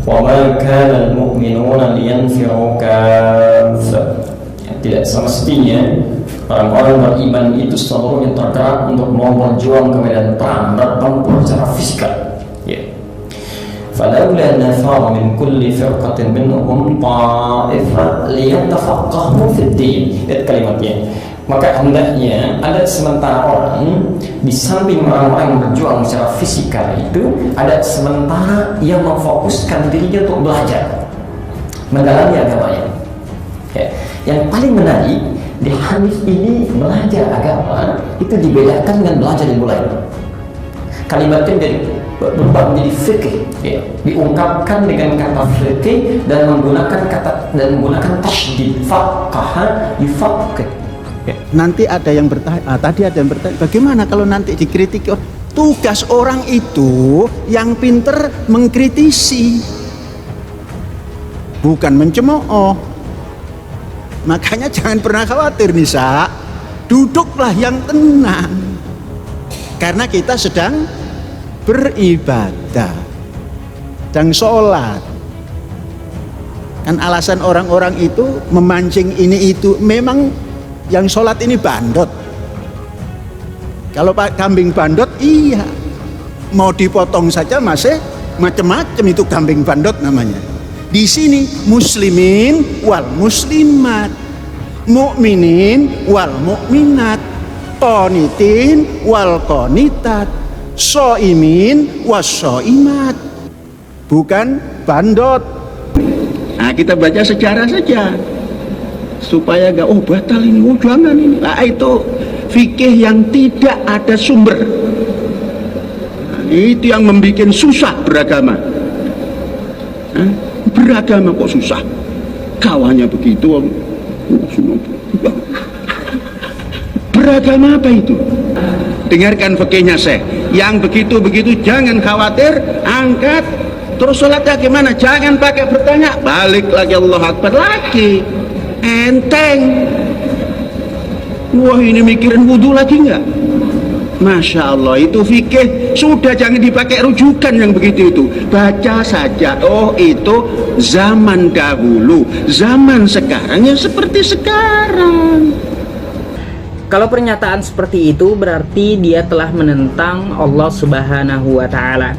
وَمَا كَانَ الْمُؤْمِنُونَ لِيَنْفِرُوا كَافَّةً. Tidak semestinya orang-orang beriman itu seluruhnya tergerak untuk mau berjuang ke medan perang, bertempur secara fisikal. فَلَوْلَا نَفَرَ مِنْ كُلِّ فِرْقَةٍ مِنْهُمْ طَائِفَةٌ لِيَتَفَقَّهُوا فِي الدِّينِ. Lihat kalimatnya. Maka hendaknya ada sementara orang di samping orang-orang yang berjuang secara fisikal itu, ada sementara yang memfokuskan dirinya untuk belajar, mendalami agamanya. Yang paling menarik di hadis ini, belajar agama itu dibedakan dengan belajar ilmu lain. Kalimatnya berubah menjadi fikih, diungkapkan dengan kata fikih dan menggunakan tasydid, faqaha yufaqih. Nanti ada yang bertanya, tadi ada yang bertanya, bagaimana kalau nanti dikritik? Tugas orang itu yang pinter mengkritisi, bukan mencemooh. Makanya jangan pernah khawatir Nisa, duduklah yang tenang, karena kita sedang beribadah, sedang sholat. Kan alasan orang-orang itu memancing ini itu, memang yang sholat ini bandot. Kalau kambing bandot, iya, mau dipotong saja masih macam-macam, itu kambing bandot namanya. Di sini muslimin wal muslimat, mukminin wal mukminat, qanitin wal qanitat, shaimin was shaimat, bukan bandot. Nah, kita baca sejarah saja supaya gak batal ini, jangan ini. Nah, itu fikih yang tidak ada sumber. Nah, itu yang membuat susah beragama. Beragama kok susah, kawannya begitu. Beragama apa itu? Dengarkan fikihnya Syekh, yang begitu-begitu jangan khawatir, angkat. Terus sholatnya gimana? Jangan pakai bertanya, balik lagi Allah Akbar lagi, enteng. Wah, ini mikirin wudhu lagi enggak? Masya Allah, itu fikih sudah, jangan dipakai rujukan yang begitu itu, baca saja. Oh, itu zaman dahulu, zaman sekarang ya seperti sekarang. Kalau pernyataan seperti itu berarti dia telah menentang Allah Subhanahu wa Ta'ala.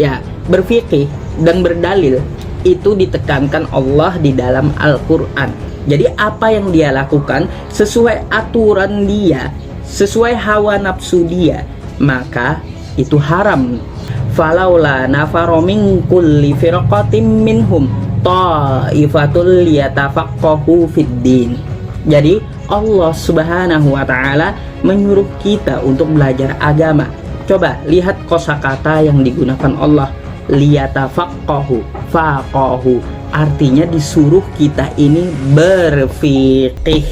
Ya, berfikih dan berdalil itu ditekankan Allah di dalam Al-Quran. Jadi apa yang dia lakukan sesuai aturan dia, sesuai hawa nafsu dia, maka itu haram. Falaula nafaro min kulli firqatin minhum ta'ifatul liyatafaqahu fid din. Jadi Allah Subhanahu wa Ta'ala menyuruh kita untuk belajar agama. Coba lihat kosakata yang digunakan Allah, liyatafaqahu, faqahu, artinya disuruh kita ini berfikih.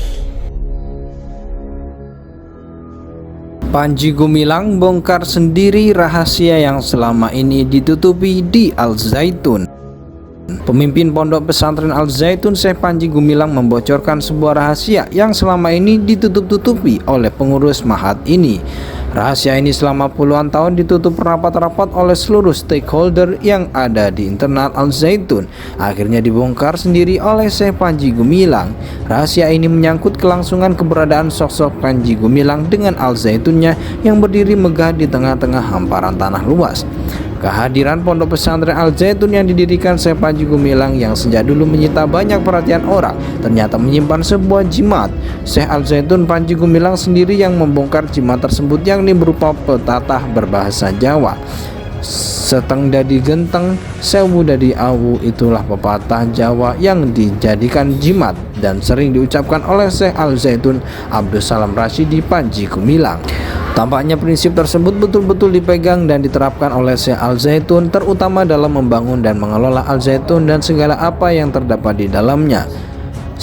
Panji Gumilang bongkar sendiri rahasia yang selama ini ditutupi di Al Zaitun. Pemimpin Pondok Pesantren Al Zaitun, Syekh Panji Gumilang, membocorkan sebuah rahasia yang selama ini ditutup-tutupi oleh pengurus Mahat ini. Rahasia ini selama puluhan tahun ditutup rapat-rapat oleh seluruh stakeholder yang ada di internal Al Zaitun. Akhirnya dibongkar sendiri oleh Syekh Panji Gumilang. Rahasia ini menyangkut kelangsungan keberadaan sosok Panji Gumilang dengan Al Zaitunnya yang berdiri megah di tengah-tengah hamparan tanah luas. Kehadiran Pondok Pesantren Al Zaitun yang didirikan Syekh Panji Gumilang yang sejak dulu menyita banyak perhatian orang, ternyata menyimpan sebuah jimat. Syekh Al Zaitun Panji Gumilang sendiri yang membongkar jimat tersebut, yang berupa petatah berbahasa Jawa. Seteng dadi genteng, sewu dadi awu, itulah pepatah Jawa yang dijadikan jimat dan sering diucapkan oleh Syekh Al Zaitun Abdus Salam Rasyidi Panji Gumilang. Tampaknya prinsip tersebut betul-betul dipegang dan diterapkan oleh Syekh Al Zaitun, terutama dalam membangun dan mengelola Al Zaitun dan segala apa yang terdapat di dalamnya.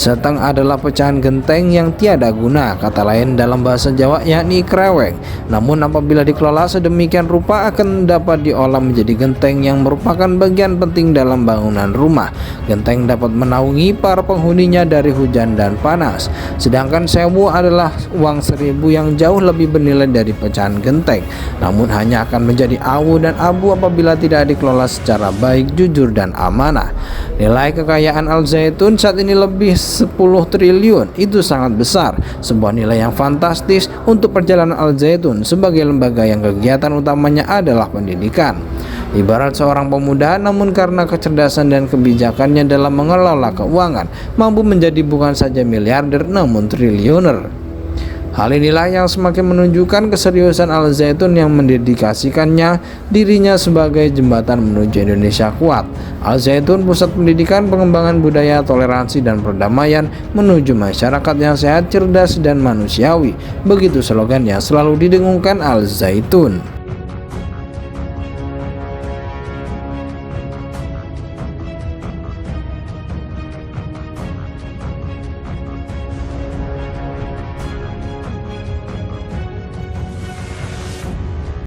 Seteng adalah pecahan genteng yang tiada guna, kata lain dalam bahasa Jawa yakni kreweng. Namun apabila dikelola sedemikian rupa akan dapat diolah menjadi genteng yang merupakan bagian penting dalam bangunan rumah. Genteng dapat menaungi para penghuninya dari hujan dan panas. Sedangkan sewu adalah uang 1000 yang jauh lebih bernilai dari pecahan genteng, namun hanya akan menjadi awu dan abu apabila tidak dikelola secara baik, jujur dan amanah. Nilai kekayaan Al Zaitun saat ini lebih 10 triliun. Itu sangat besar, sebuah nilai yang fantastis untuk perjalanan Al Zaitun sebagai lembaga yang kegiatan utamanya adalah pendidikan. Ibarat seorang pemuda, namun karena kecerdasan dan kebijakannya dalam mengelola keuangan, mampu menjadi bukan saja miliarder namun triliuner. Hal inilah yang semakin menunjukkan keseriusan Al Zaitun yang mendedikasikannya dirinya sebagai jembatan menuju Indonesia kuat. Al Zaitun pusat pendidikan, pengembangan budaya, toleransi dan perdamaian menuju masyarakat yang sehat, cerdas dan manusiawi. Begitu slogan yang selalu didengungkan Al Zaitun.